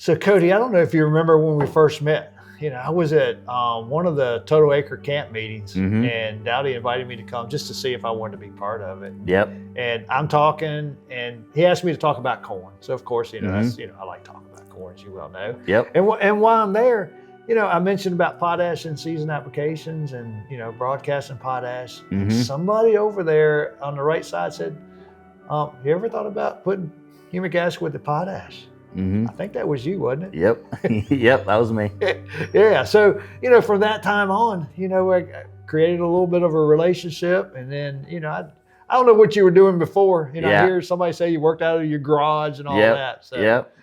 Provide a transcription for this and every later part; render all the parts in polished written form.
So Cody, I don't know if you remember when we first met. I was at one of the Total Acre Camp meetings, and Dowdy invited me to come just to see if I wanted to be part of it. Yep. And I'm talking, and he asked me to talk about corn. So of course, that's I like talking about corn, as you well know. Yep. And while I'm there, I mentioned about potash in season applications and broadcasting potash. Somebody over there on the right side said, "You ever thought about putting humic acid with the potash?" I think that was you, wasn't it? Yep. Yep, that was me. Yeah. So, from that time on, I created a little bit of a relationship. And then, I don't know what you were doing before. I hear somebody say you worked out of your garage and all that. So. Yep.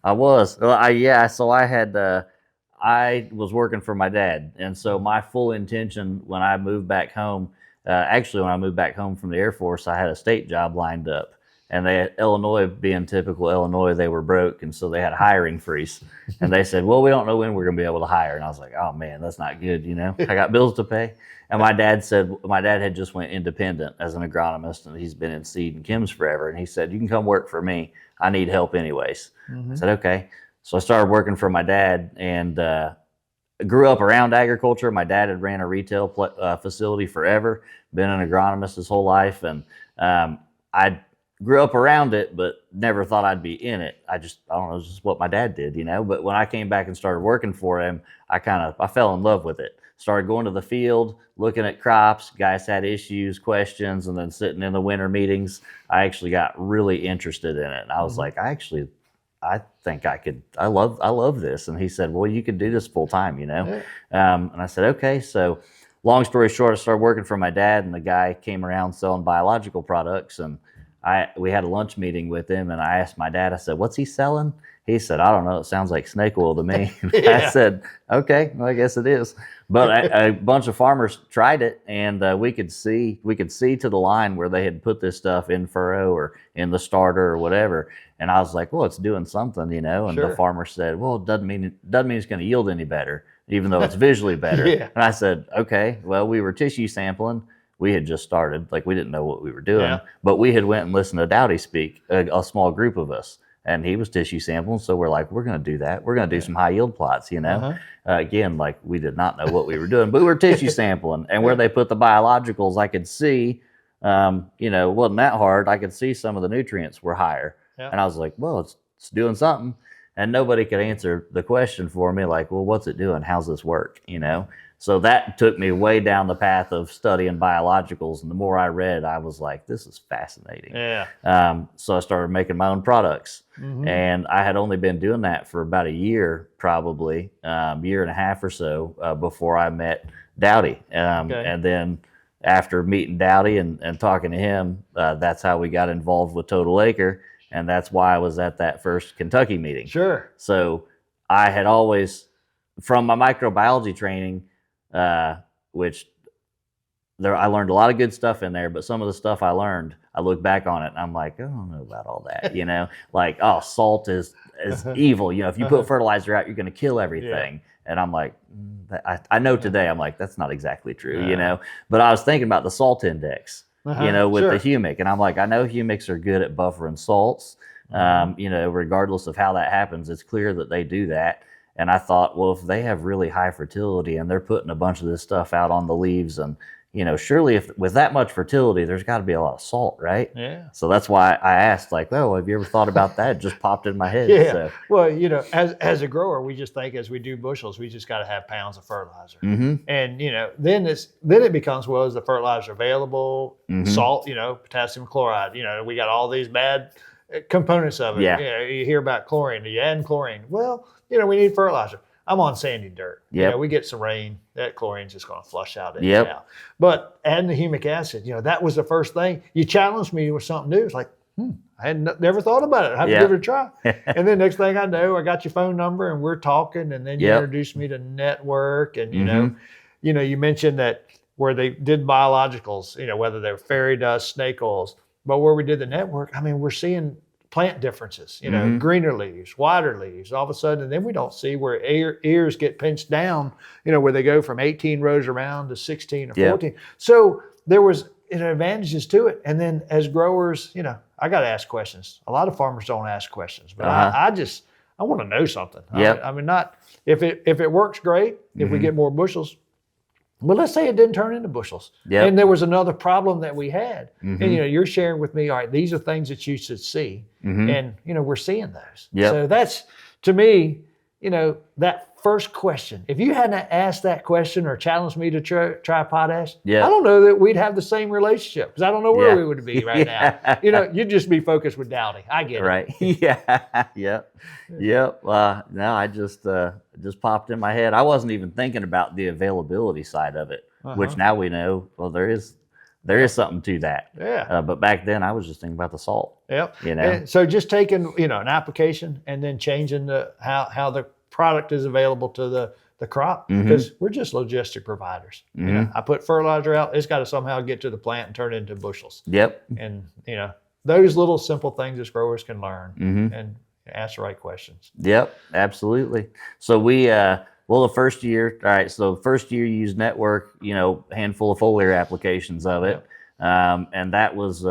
I was. Well, so I was working for my dad. And so my full intention when I moved back home, when I moved back home from the Air Force, I had a state job lined up. And Illinois, being typical Illinois, they were broke, and so they had a hiring freeze. And they said, "Well, we don't know when we're going to be able to hire." And I was like, "Oh man, that's not good, I got bills to pay." And my dad had just went independent as an agronomist, and he's been in seed and chems forever. And he said, "You can come work for me. I need help anyways." I said, "Okay." So I started working for my dad, and grew up around agriculture. My dad had ran a retail facility forever, been an agronomist his whole life, and I grew up around it, but never thought I'd be in it. I don't know, it's just what my dad did, But when I came back and started working for him, I fell in love with it. Started going to the field, looking at crops, guys had issues, questions, and then sitting in the winter meetings. I actually got really interested in it. And I was like, I think I could, I love this. And he said, "Well, you could do this full time, Yeah. And I said, okay. So long story short, I started working for my dad, and the guy came around selling biological products, and we had a lunch meeting with him, and I asked my dad, I said, "What's he selling?" He said, "I don't know. It sounds like snake oil to me." Yeah. I said, "Okay, well, I guess it is." But a bunch of farmers tried it, and we could see to the line where they had put this stuff in furrow or in the starter or whatever. And I was like, "Well, it's doing something, And Sure. the farmer said, "Well, it doesn't mean it's going to yield any better, even though it's visually better." Yeah. And I said, "Okay, well, we were tissue sampling." We had just started, we didn't know what we were doing, but we had went and listened to Dowdy speak, a small group of us, and he was tissue sampling. So we're like, we're going to do that. We're going to do some high yield plots, Again, we did not know what we were doing, but we were tissue sampling, and where they put the biologicals, I could see, it wasn't that hard. I could see some of the nutrients were higher, and I was like, well, it's doing something. And nobody could answer the question for me, well, what's it doing? How's this work? So that took me way down the path of studying biologicals. And the more I read, I was like, this is fascinating. Yeah. So I started making my own products. And I had only been doing that for about a year, probably, year and a half or so, before I met Dowdy. And then after meeting Dowdy and talking to him, that's how we got involved with Total Acre. And that's why I was at that first Kentucky meeting. Sure. So I had always, from my microbiology training, which I learned a lot of good stuff in there, but some of the stuff I learned, I look back on it and I'm like, I don't know about all that, salt is evil. If you put fertilizer out, you're going to kill everything. Yeah. And I'm like, I know today, I'm like, that's not exactly true, but I was thinking about the salt index, with the humic. And I'm like, I know humics are good at buffering salts, regardless of how that happens, it's clear that they do that. And I thought, well, if they have really high fertility and they're putting a bunch of this stuff out on the leaves, and, surely if with that much fertility, there's got to be a lot of salt, right? Yeah. So that's why I asked, oh, have you ever thought about that? It just popped in my head. Yeah. So. Well, as a grower, we just think as we do bushels, we just got to have pounds of fertilizer. And, then it becomes, well, is the fertilizer available? Salt, potassium chloride, we got all these bad components of it. Yeah. You hear about chlorine. Do you add chlorine? Well, we need fertilizer. I'm on sandy dirt. Yep. We get some rain, that chlorine's just going to flush out in and out. But adding the humic acid, that was the first thing. You challenged me with something new. It's like, I had never thought about it. I have to give it a try. And then next thing I know, I got your phone number and we're talking, and then you introduced me to network, and you mentioned that where they did biologicals, whether they were fairy dust, snake oils, but where we did the network, we're seeing plant differences, greener leaves, wider leaves, all of a sudden, and then we don't see where ears get pinched down, where they go from 18 rows around to 16 or 14. So there was advantages to it. And then as growers, I got to ask questions. A lot of farmers don't ask questions, but I'm I want to know something. Yep. I mean, not if it works great, if we get more bushels. But let's say it didn't turn into bushels, and there was another problem that we had, and you're sharing with me. All right, these are things that you should see, and we're seeing those. So that's, to me, that first question. If you hadn't asked that question or challenged me to try potash, I don't know that we'd have the same relationship, because I don't know where we would be right now. You'd just be focused with doubting. I get it. Right. Yep. No, I just popped in my head. I wasn't even thinking about the availability side of it, which now we know. Well, there is something to that. Yeah. But back then, I was just thinking about the salt. Yep. And so just taking an application and then changing how the product is available to the crop, because we're just logistic providers. I put fertilizer out, it's got to somehow get to the plant and turn it into bushels. Yep. And those little simple things as growers can learn and ask the right questions. Yep, absolutely. So we the first year, all right, so first year you used network, handful of foliar applications of it. And that was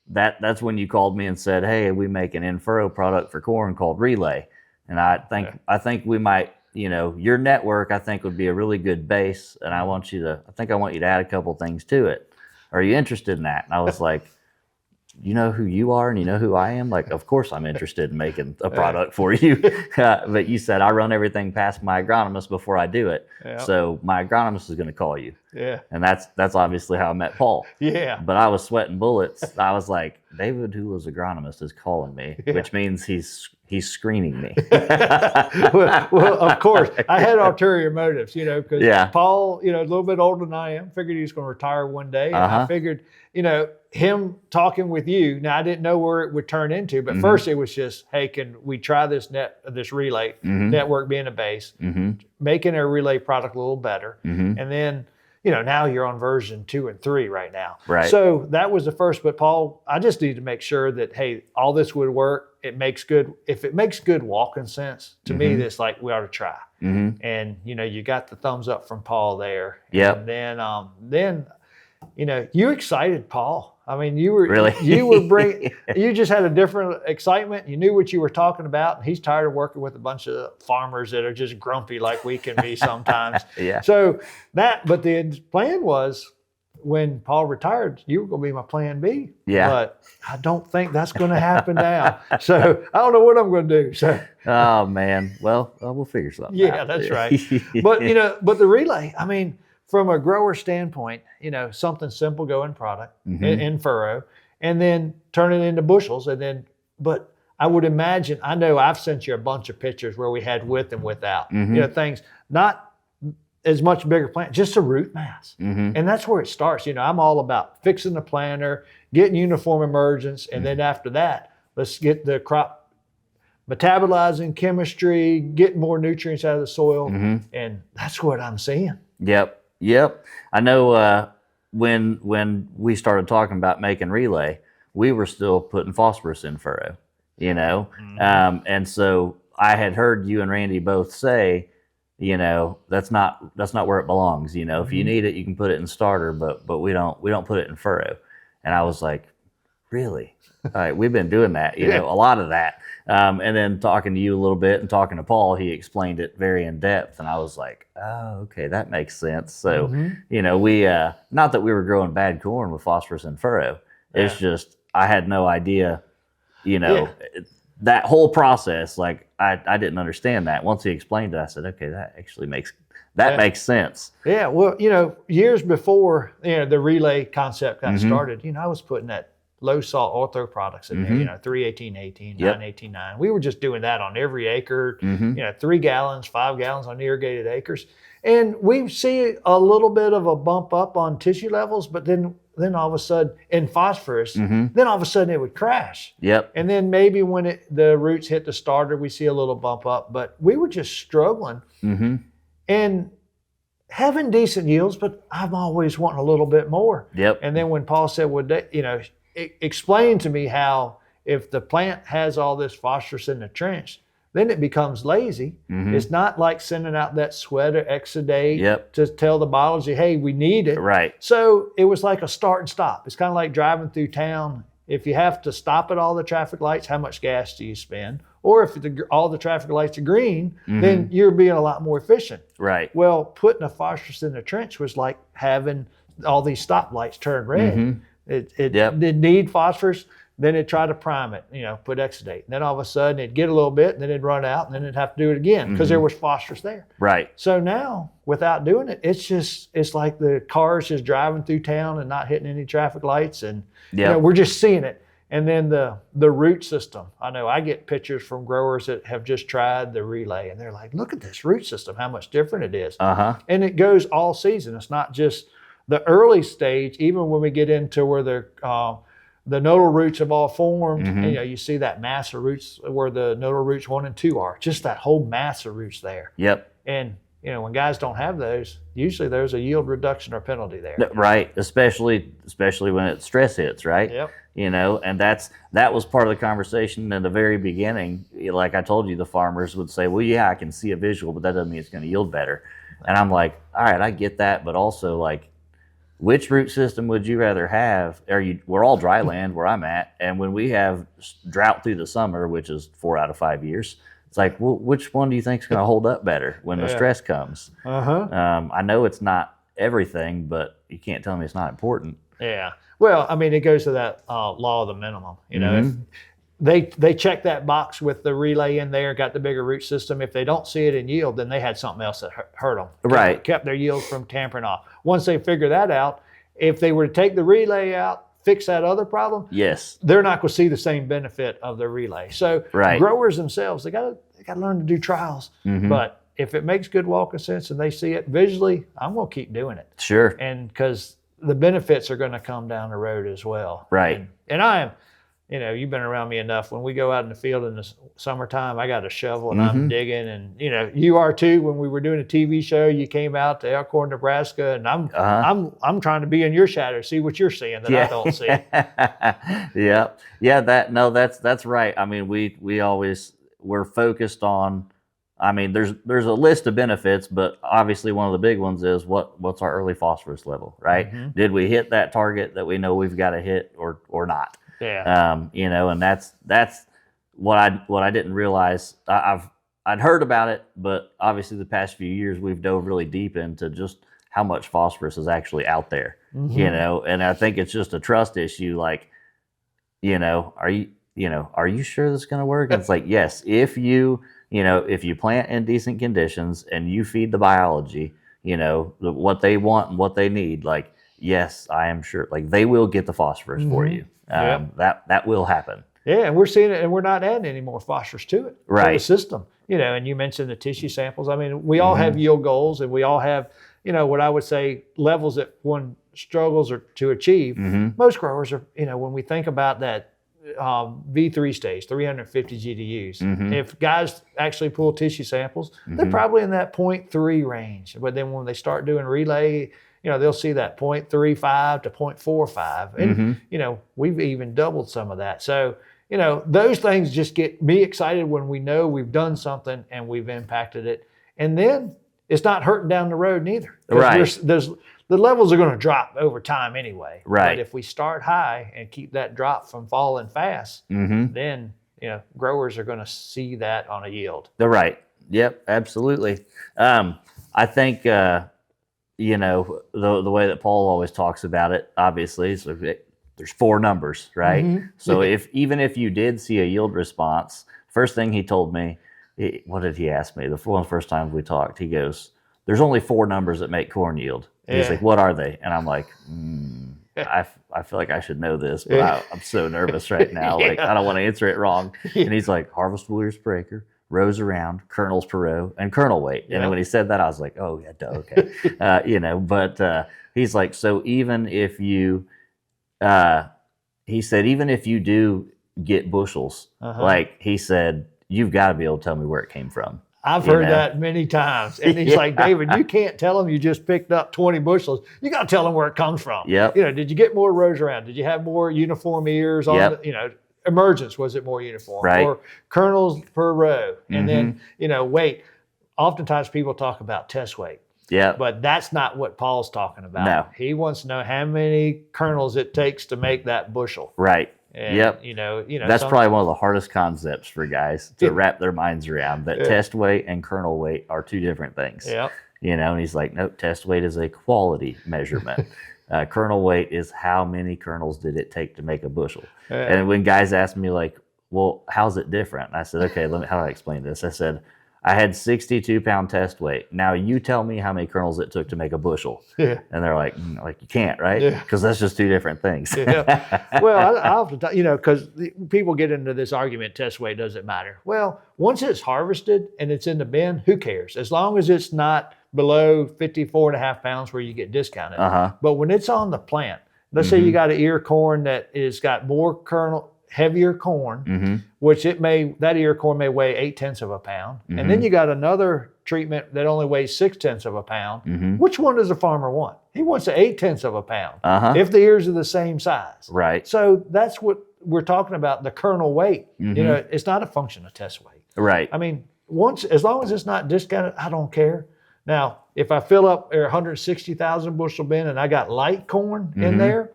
that's when you called me and said, hey, we make an in-furrow product for corn called Relay. And I think we might, your network, I think, would be a really good base. And I want you to add a couple things to it. Are you interested in that? And I was like, you know who you are and you know who I am? Like, of course I'm interested in making a product for you. But you said I run everything past my agronomist before I do it. Yep. So my agronomist is going to call you. Yeah. And that's obviously how I met Paul. Yeah. But I was sweating bullets. I was like, David Hula's agronomist is calling me, which means he's screening me. well, of course, I had ulterior motives, because Paul, a little bit older than I am, figured he was going to retire one day. And I figured, him talking with you. Now, I didn't know where it would turn into, but first it was just, hey, can we try this relay network being a base, making our relay product a little better, and then. Now you're on version 2 and 3 right now. Right. So that was the first, but Paul, I just need to make sure that, hey, all this would work. If it makes good walking sense, to me, that's like, we ought to try. And, you got the thumbs up from Paul there. Yeah. And then, you excited Paul. I mean, you were you just had a different excitement. You knew what you were talking about. And he's tired of working with a bunch of farmers that are just grumpy like we can be sometimes. So but the plan was, when Paul retired, you were going to be my plan B. Yeah. But I don't think that's going to happen now. So I don't know what I'm going to do. So. Oh man. Well, we'll figure something out. Yeah, that's right. But but the relay, I mean, from a grower standpoint, something simple, go in product, in furrow, and then turn it into bushels. But I would imagine, I know I've sent you a bunch of pictures where we had with and without, things, not as much bigger plant, just a root mass. And that's where it starts. I'm all about fixing the planter, getting uniform emergence, and then after that, let's get the crop metabolizing chemistry, getting more nutrients out of the soil. And that's what I'm seeing. Yep. I know when we started talking about making relay, we were still putting phosphorus in furrow, and so I had heard you and Randy both say, that's not where it belongs. If you need it, you can put it in starter, but we don't put it in furrow. And I was like, really? All right, we've been doing that, a lot of that. And then talking to you a little bit and talking to Paul, he explained it very in depth. And I was like, oh, okay, that makes sense. So, we, not that we were growing bad corn with phosphorus and furrow. It's just, I had no idea, that whole process. Like, I didn't understand that. Once he explained it, I said, okay, that actually makes sense. Yeah, well, years before, the relay concept got started, I was putting that low salt ortho products in there, 3-18-18, 9-18-9. We were just doing that on every acre, 3 gallons, 5 gallons on irrigated acres. And we see a little bit of a bump up on tissue levels, but then all of a sudden in phosphorus, then all of a sudden it would crash. Yep. And then maybe when the roots hit the starter, we see a little bump up, but we were just struggling and having decent yields, but I'm always wanting a little bit more. Yep. And then when Paul said, explain to me how, if the plant has all this phosphorus in the trench, then it becomes lazy. It's not like sending out that sweat or exudate to tell the biology, hey, we need it. Right. So it was like a start and stop. It's kind of like driving through town. If you have to stop at all the traffic lights, how much gas do you spend? Or if all the traffic lights are green, then you're being a lot more efficient. Right. Well, putting a phosphorus in the trench was like having all these stoplights turn red. It didn't need phosphorus. Then it'd try to prime it, put exudate. And then all of a sudden it'd get a little bit, and then it'd run out, and then it'd have to do it again because there was phosphorus there. Right. So now, without doing it, it's like the cars just driving through town and not hitting any traffic lights, and we're just seeing it. And then the root system. I know I get pictures from growers that have just tried the relay, and they're like, "Look at this root system, how much different it is." And it goes all season. It's not just the early stage. Even when we get into where the nodal roots have all formed, you see that mass of roots where the nodal roots 1 and 2 are, just that whole mass of roots there. Yep. And, when guys don't have those, usually there's a yield reduction or penalty there. Right. Especially when it stress hits, right? Yep. And that was part of the conversation in the very beginning. Like I told you, the farmers would say, well, yeah, I can see a visual, but that doesn't mean it's going to yield better. And I'm like, all right, I get that. But also, like, which root system would you rather have? We're all dry land where I'm at, and when we have drought through the summer, which is 4 out of 5 years, it's like, well, which one do you think is going to hold up better when the stress comes? I know it's not everything, but you can't tell me it's not important. Yeah. Well, I mean, it goes to that law of the minimum. If they check that box with the relay in there, got the bigger root system. If they don't see it in yield, then they had something else that hurt them. Right. Kept their yield from tampering off. Once they figure that out, if they were to take the relay out, fix that other problem, yes, they're not going to see the same benefit of the relay. So growers themselves, they got to learn to do trials. But if it makes good walking sense and they see it visually, I'm going to keep doing it. Sure. And because the benefits are going to come down the road as well. Right. And I am. You've been around me enough. When we go out in the field in the summertime, I got a shovel and I'm digging, and you are too. When we were doing a TV show, you came out to Elkhorn, Nebraska, and I'm trying to be in your shadow, see what you're seeing that I don't see. That's right. I mean, we're focused on. I mean, there's a list of benefits, but obviously one of the big ones is what's our early phosphorus level, right? Did we hit that target that we know we've got to hit or not? Yeah. And that's what I didn't realize. I'd heard about it, but obviously the past few years we've dove really deep into just how much phosphorus is actually out there. And I think it's just a trust issue. Like, are you sure this is going to work? And it's like, yes, if you plant in decent conditions and you feed the biology, what they want and what they need, like, yes, I am sure, like, they will get the phosphorus for you. That will happen. Yeah, and we're seeing it, and we're not adding any more phosphorus to it. Right. To the system. And you mentioned the tissue samples. I mean, we all have yield goals, and we all have, what I would say, levels that one struggles to achieve. Most growers are, when we think about that V3 stage, 350 GDUs, if guys actually pull tissue samples, they're probably in that 0.3 range. But then when they start doing relay, they'll see that 0.35 to 0.45. And, we've even doubled some of that. So, those things just get me excited when we know we've done something and we've impacted it. And then it's not hurting down the road neither. Right. The levels are going to drop over time anyway. Right. But if we start high and keep that drop from falling fast, then, growers are going to see that on a yield. They're right. Yep, absolutely. I think, the way that Paul always talks about it, obviously, so there's 4 numbers, right? So even if you did see a yield response, first thing he told me, what did he ask me? One of the first times we talked, he goes, there's only 4 numbers that make corn yield. He's like, what are they? And I'm like, I feel like I should know this, but I'm so nervous right now. Like, I don't want to answer it wrong. And he's like, harvestable years per acre, rows around, kernels per row, and kernel weight. And then when he said that, I was like, oh, yeah, duh, okay. But he's like, so even if you, he said, even if you do get bushels, like he said, you've got to be able to tell me where it came from. I've heard that many times. And he's like, David, you can't tell them you just picked up 20 bushels. You got to tell them where it comes from. Did you get more rows around? Did you have more uniform ears on the, emergence? Was it more uniform? Right. Or kernels per row? And then, weight. Oftentimes people talk about test weight. Yeah. But that's not what Paul's talking about. No. He wants to know how many kernels it takes to make that bushel. Right. And, Yep. That's probably one of the hardest concepts for guys to wrap their minds around, that test weight and kernel weight are two different things. Yep. And he's like, nope, test weight is a quality measurement. Kernel weight is how many kernels did it take to make a bushel. And when guys ask me like, well, how's it different? And I said, okay, how do I explain this? I said, I had 62-pound test weight. Now you tell me how many kernels it took to make a bushel. Yeah. And they're like you can't, right? Yeah. Because that's just two different things. Yeah. Well, I often talk, because people get into this argument, test weight doesn't matter. Well, once it's harvested and it's in the bin, who cares? As long as it's not below 54.5 pounds where you get discounted. But when it's on the plant, let's say you got an ear corn that is got more heavier corn, which that ear corn may weigh 0.8 pounds. And then you got another treatment that only weighs 0.6 pounds. Which one does the farmer want? He wants an 0.8 pound if the ears are the same size. Right. So that's what we're talking about, the kernel weight. It's not a function of test weight. Right. I mean, as long as it's not discounted, I don't care. Now, if I fill up a 160,000 bushel bin and I got light corn in there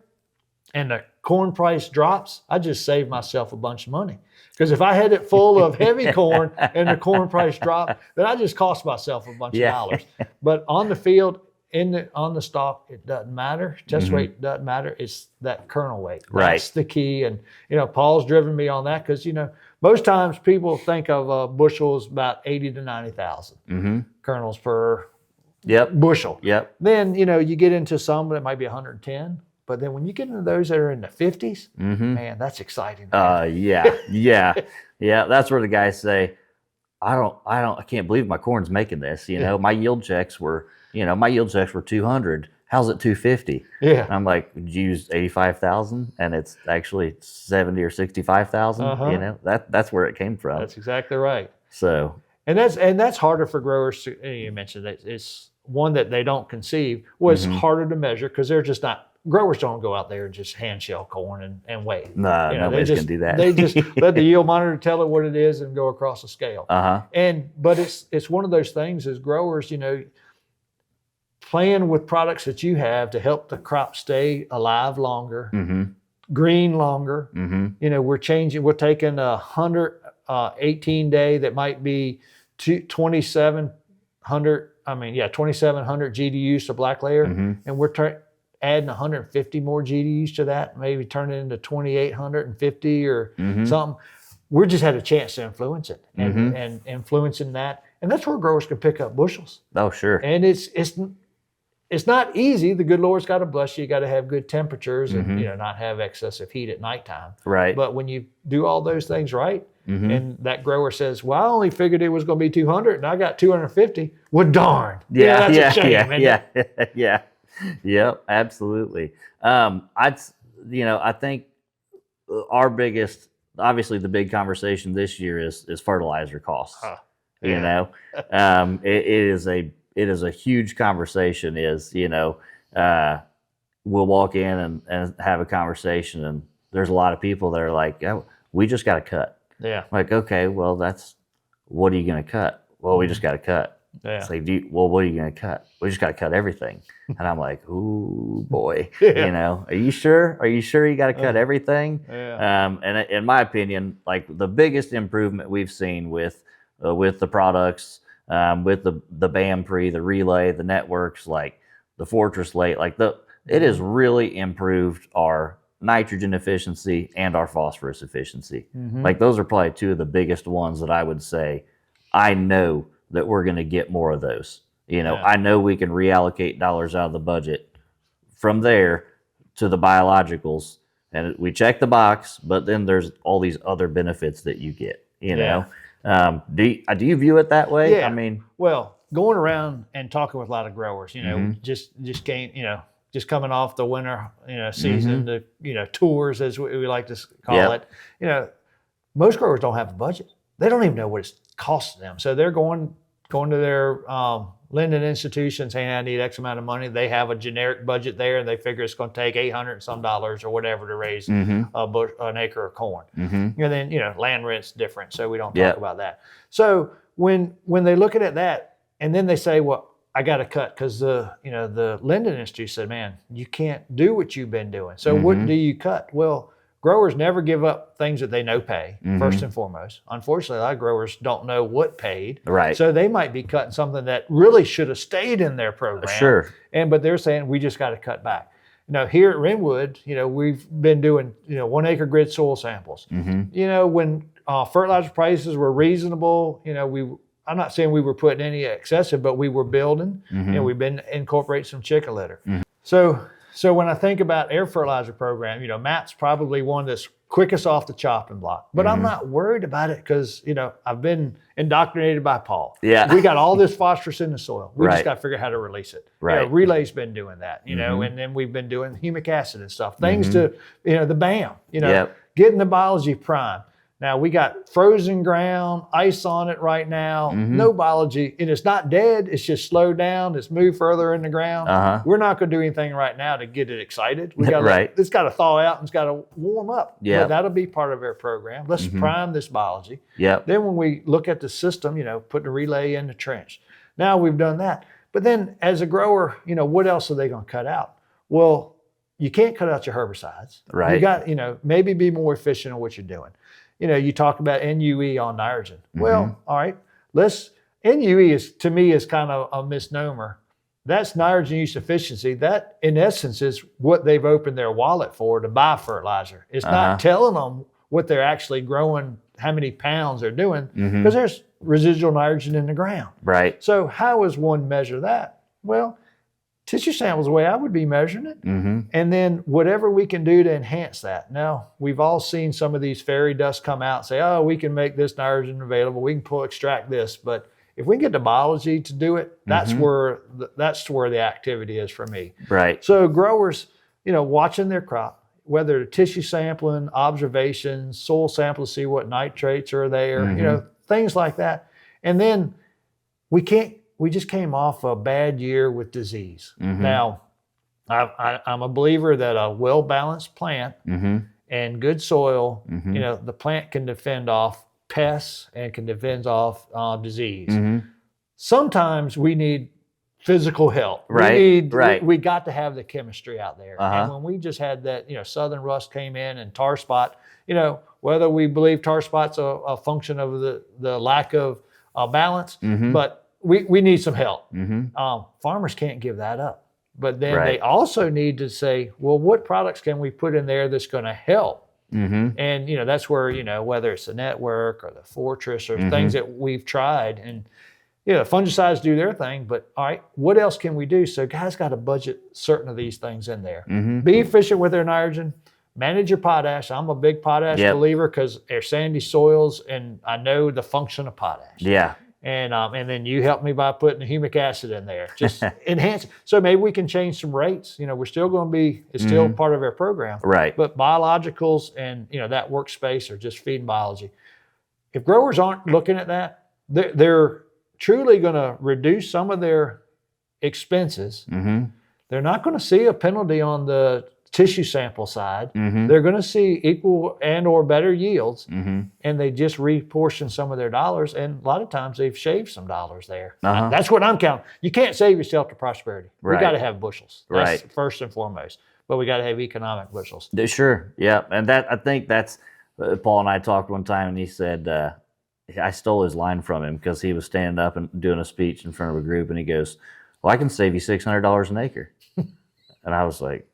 and the corn price drops, I just save myself a bunch of money. Because if I had it full of heavy corn and the corn price dropped, then I just cost myself a bunch of dollars. But on the field, on the stalk, it doesn't matter. Test weight doesn't matter. It's that kernel weight. Right. That's the key. And, Paul's driven me on that because, most times people think of bushels about 80 to 90,000 kernels per bushel. Yep. Then, you get into some that might be 110. But then when you get into those that are in the 50s, man, that's exciting. Yeah. That's where the guys say, I can't believe my corn's making this. My yield checks were 200. How's it 250? Yeah. And I'm like, did you use 85,000 and it's actually 70 or 65,000? That's where it came from. That's exactly right. So, and that's harder for growers to, you mentioned that it's one that they don't conceive. Well, it's harder to measure because they're just not. Growers don't go out there and just hand shell corn and weigh. No, nobody's going to do that. They just let the yield monitor tell it what it is and go across the scale. But it's one of those things as growers, playing with products that you have to help the crop stay alive longer, green longer. We're taking 118 day that might be 2,700 GDUs to black layer, and we're adding 150 more GDUs to that, maybe turn it into 2,850 or something. We just had a chance to influence it and influencing that. And that's where growers can pick up bushels. Oh, sure. And it's not easy. The good Lord's got to bless you. You got to have good temperatures and not have excessive heat at nighttime. Right. But when you do all those things right, and that grower says, well, I only figured it was going to be 200 and I got 250. Well, darn. That's a shame. Yeah. Yep, absolutely. I think obviously the big conversation this year is fertilizer costs. It is a huge conversation. We'll walk in and have a conversation, and there's a lot of people that are like, oh, we just got to cut. Yeah. Like, okay, well, what are you going to cut? Well, we just got to cut. Yeah. It's like, what are you going to cut? We just got to cut everything. And I'm like, ooh, boy, are you sure? Are you sure you got to cut everything? Yeah. And in my opinion, like the biggest improvement we've seen with the products, with the BAM-Pre, the Relay, the networks, like the Fortress Late, it has really improved our nitrogen efficiency and our phosphorus efficiency. Like those are probably two of the biggest ones that I would say, I know that we're going to get more of those. I know we can reallocate dollars out of the budget from there to the biologicals, and we check the box, but then there's all these other benefits that you get, know. Do you view it that way? Yeah. I mean, well, going around and talking with a lot of growers, just coming off the winter, season, the, tours as we like to call it, most growers don't have a budget. They don't even know what it's costing them. So they're going to their lending institution saying, I need X amount of money. They have a generic budget there, and they figure it's going to take $800 and some dollars or whatever to raise an acre of corn. And then, land rent's different, so we don't talk about that. So when they're looking at that, and then they say, well, I got to cut because the lending institute said, man, you can't do what you've been doing. So what do you cut? Well, growers never give up things that they know pay, first and foremost. Unfortunately, a lot of growers don't know what paid. Right. So they might be cutting something that really should have stayed in their program. Sure. But they're saying, we just got to cut back. Here at Renwood, we've been doing, 1 acre grid soil samples. When fertilizer prices were reasonable, I'm not saying we were putting any excessive, but we were building, and we've been incorporating some chicken litter. So when I think about air fertilizer program, MAP's probably one that's quickest off the chopping block. But I'm not worried about it because, I've been indoctrinated by Paul. Yeah. We got all this phosphorus in the soil. We Right. just got to figure out how to release it. Right. Relay's been doing that, and then we've been doing humic acid and stuff. Things to, the BAM, Yep. getting the biology prime. Now we got frozen ground, ice on it right now, no biology, and it's not dead, it's just slowed down, it's moved further in the ground. We're not gonna do anything right now to get it excited. We got Right. It's gotta thaw out and it's gotta warm up. Yeah. But that'll be part of our program. Let's prime this biology. Yep. Then when we look at the system, put the relay in the trench. Now we've done that. But then as a grower, what else are they gonna cut out? Well, you can't cut out your herbicides. Right. You got, maybe be more efficient in what you're doing. You talk about NUE on nitrogen. Well, all right, NUE to me is kind of a misnomer. That's nitrogen use efficiency. That in essence is what they've opened their wallet for to buy fertilizer. It's not telling them what they're actually growing, how many pounds they're doing, because there's residual nitrogen in the ground. Right. So how does one measure that? Well, tissue samples the way I would be measuring it. And then whatever we can do to enhance that. Now, we've all seen some of these fairy dust come out and say, oh, we can make this nitrogen available. We can extract this. But if we can get the biology to do it, that's where the activity is for me. Right. So growers, watching their crop, whether tissue sampling, observations, soil sample to see what nitrates are there, things like that. And then we just came off a bad year with disease. Now, I'm a believer that a well-balanced plant and good soil, the plant can defend off pests and can defend off disease. Sometimes we need physical help. Right. We got to have the chemistry out there. And when we just had that, southern rust came in and tar spot, whether we believe tar spot's a function of the lack of balance, but we need some help. Farmers can't give that up. But then they also need to say, well, what products can we put in there that's going to help? And, that's where, whether it's the network or the fortress or things that we've tried. And, fungicides do their thing. But, all right, what else can we do? So guys got to budget certain of these things in there. Be efficient with their nitrogen. Manage your potash. I'm a big potash believer because they're sandy soils, and I know the function of potash. Yeah. And then you help me by putting the humic acid in there, just enhance it. So maybe we can change some rates. We're still going to be, it's still part of our program. Right. But biologicals and, that workspace are just feeding biology. If growers aren't looking at that, they're truly going to reduce some of their expenses. They're not going to see a penalty on the tissue sample side. They're going to see equal and or better yields, and they just reportion some of their dollars, and a lot of times they've shaved some dollars there. That's what I'm counting. You can't save yourself to prosperity. We got to have bushels. That's first and foremost, but we got to have economic bushels. Sure. Yeah. And I think that's Paul and I talked one time, and he said I stole his line from him because he was standing up and doing a speech in front of a group, and he goes, well, I can save you $600 an acre. And I was like,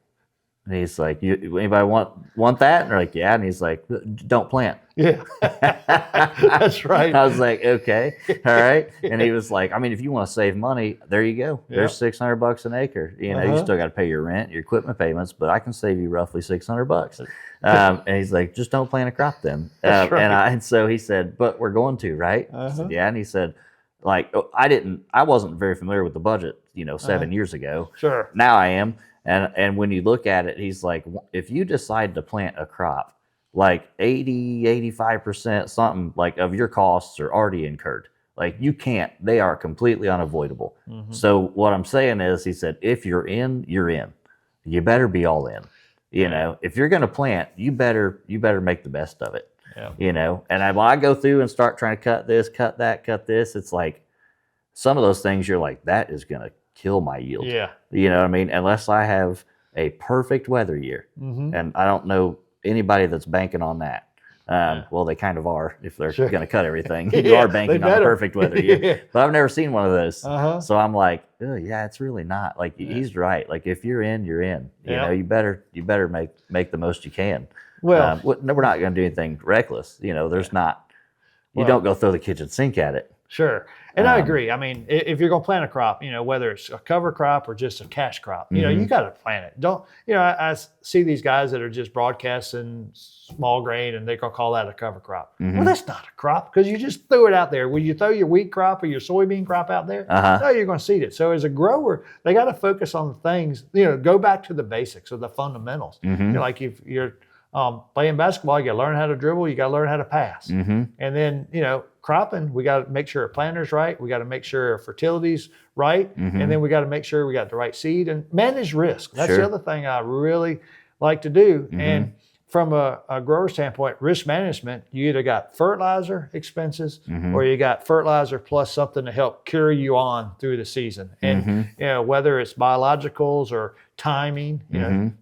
and he's like, anybody want that? And they're like, yeah. And he's like, don't plant. Yeah, that's right. I was like, okay, all right. And he was like, I mean, if you want to save money, there you go. There's $600 an acre. You still got to pay your rent, your equipment payments, but I can save you roughly $600. And he's like, just don't plant a crop then. That's right. And so he said, but we're going to, right? I said, yeah. And he said, like, I wasn't very familiar with the budget, 7 years ago. Sure. Now I am. And when you look at it, he's like, if you decide to plant a crop, like 80, 85% something like of your costs are already incurred. Like they are completely unavoidable. So what I'm saying is, he said, if you're in, you're in. You better be all in. If you're going to plant, you better make the best of it. Yeah. And when I go through and start trying to cut this, cut that, cut this, it's like some of those things you're like, that is going to kill my yield. Yeah. You know what I mean? Unless I have a perfect weather year. And I don't know anybody that's banking on that. Well, they kind of are if they're Sure. going to cut everything. Yeah, You are they banking on better. perfect weather. Yeah. Yeah. But I've never seen one of those. Uh-huh. So I'm like, oh, yeah, it's really not. Like he's right. Like if you're in, you're in. You Yeah. know, you better make the most you we're not going to do anything reckless. You know, there's not. You don't go throw the kitchen sink at it. Sure. And I agree. I mean, if you're going to plant a crop, you know, whether it's a cover crop or just a cash crop, you know, you got to plant it. Don't, you know, I see these guys that are just broadcasting small grain and they're going to call that a cover crop. Well, that's not a crop because you just threw it out there. When you throw your wheat crop or your soybean crop out there, no, you're going to seed it. So as a grower, they got to focus on the things, you know, go back to the basics or the fundamentals. You know, like if you're playing basketball, you got to learn how to dribble, you got to learn how to pass. And then, you know, cropping, we got to make sure our planter's right. We got to make sure our fertility's right. And then we got to make sure we got the right seed and manage risk. That's the other thing I really like to do. And from a grower standpoint, risk management, you either got fertilizer expenses or you got fertilizer plus something to help carry you on through the season. And, you know, whether it's biologicals or timing, you know,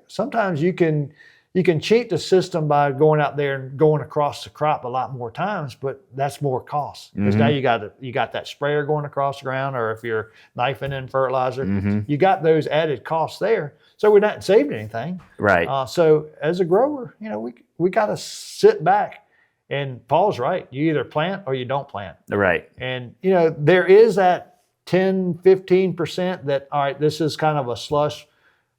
sometimes you can cheat the system by going out there and going across the crop a lot more times, but that's more cost because now you got that sprayer going across the ground, or if you're knifing in fertilizer, you got those added costs there. So we're not saving anything. Right. So as a grower, you know, we got to sit back, and Paul's right. You either plant or you don't plant. Right. And, you know, there is that 10, 15% that, all right, this is kind of a slush.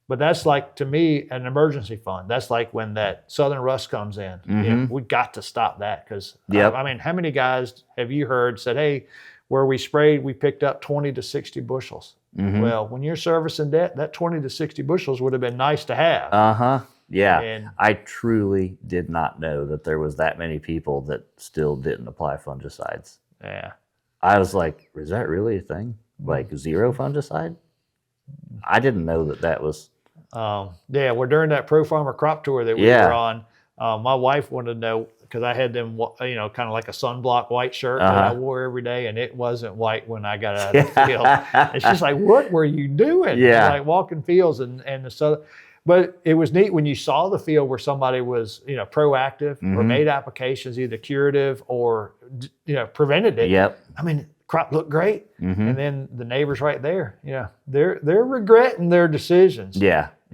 But that's like, to me, an emergency fund. That's like when that southern rust comes in. You know, we got to stop that because, I mean, how many guys have you heard said, hey, where we sprayed, we picked up 20 to 60 bushels. Well, when you're servicing debt, that 20 to 60 bushels would have been nice to have. Yeah. And I truly did not know that there was that many people that still didn't apply fungicides. Yeah. I was like, is that really a thing? Like zero fungicide? I didn't know that was. Yeah, well, during that Pro Farmer crop tour that we were on, my wife wanted to know, because I had them, you know, kind of like a sunblock white shirt that I wore every day, and it wasn't white when I got out of the field. And she's like, what were you doing? Yeah. Like walking fields and the southern. But it was neat when you saw the field where somebody was, you know, proactive or made applications, either curative or, you know, prevented it. I mean, crop looked great. And then the neighbors right there, you know, they're regretting their decisions.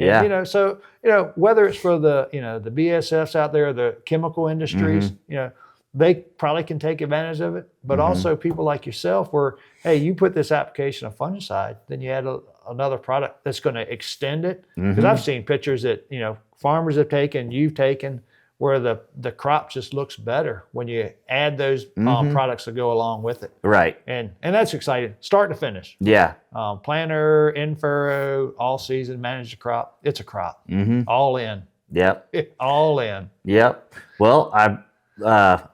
And, you know, so, you know, whether it's for the, you know, the BSFs out there, the chemical industries, you know, they probably can take advantage of it. But also people like yourself where, hey, you put this application of fungicide, then you add another product that's going to extend it. Because I've seen pictures that, you know, farmers have taken, you've taken, where the crop just looks better when you add those products that go along with it. Right. And that's exciting, start to finish. Yeah. Planter, in-furrow, all season, manage the crop. It's a crop. All in. Yep. All in. Yep. Well, I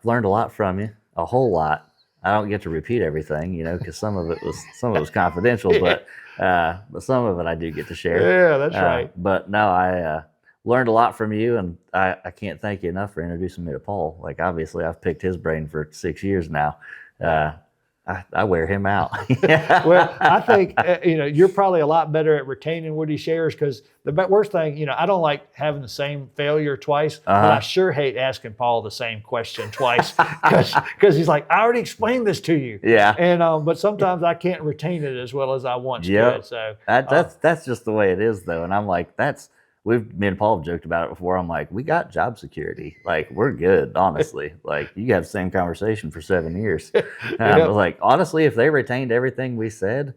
learned a lot from you, a whole lot. I don't get to repeat everything, you know, because some of it was confidential, but some of it I do get to share. Yeah, that's right. But no, I learned a lot from you, and I can't thank you enough for introducing me to Paul. Like, obviously, I've picked his brain for 6 years now. I wear him out. Well, I think, you know, you're probably a lot better at retaining what he shares, because the worst thing, you know, I don't like having the same failure twice, but I sure hate asking Paul the same question twice because he's like, I already explained this to you. Yeah. And, but sometimes I can't retain it as well as I once could. So that's just the way it is, though. And I'm like, me and Paul have joked about it before. I'm like, we got job security. Like, we're good, honestly. Like, you have the same conversation for 7 years. I was like, honestly, if they retained everything we said,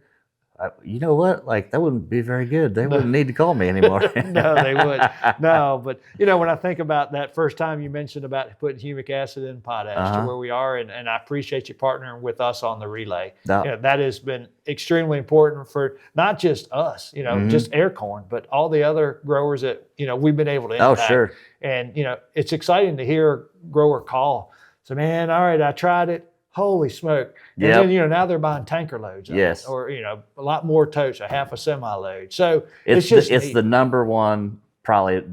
you know what? Like, that wouldn't be very good. They wouldn't need to call me anymore. No, they wouldn't. No, but, you know, when I think about that first time you mentioned about putting humic acid in potash to where we are, and I appreciate you partnering with us on the relay. You know, that has been extremely important for not just us, you know, just Aircorn, but all the other growers that, you know, we've been able to impact. Oh, sure. And, you know, it's exciting to hear a grower call. So, man, all right, I tried it. Holy smoke. And then, you know, now they're buying tanker loads. Yes. Or, you know, a lot more totes, a half a semi load. So it's the number one product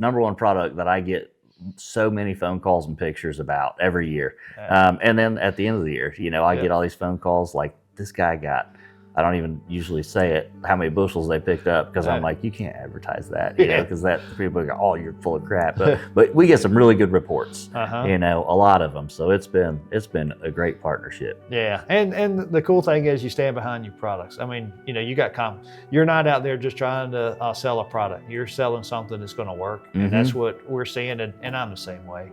that I get so many phone calls and pictures about every year. And then at the end of the year, you know, I get all these phone calls like, this guy got I don't even usually say it, how many bushels they picked up, because I'm like, you can't advertise that, because that people go, oh, you're full of crap. But we get some really good reports, a lot of them. So it's been a great partnership. Yeah, and the cool thing is you stand behind your products. I mean, you got you're not out there just trying to sell a product. You're selling something that's going to work, and that's what we're seeing. And I'm the same way.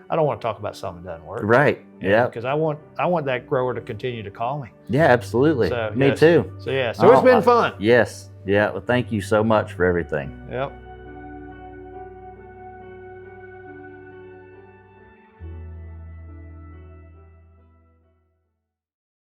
I don't want to talk about something that doesn't work. Right. Yeah. Because I want that grower to continue to call me. Yeah, absolutely. So, Me too. So it's been fun. Yes. Yeah. Well, thank you so much for everything. Yep.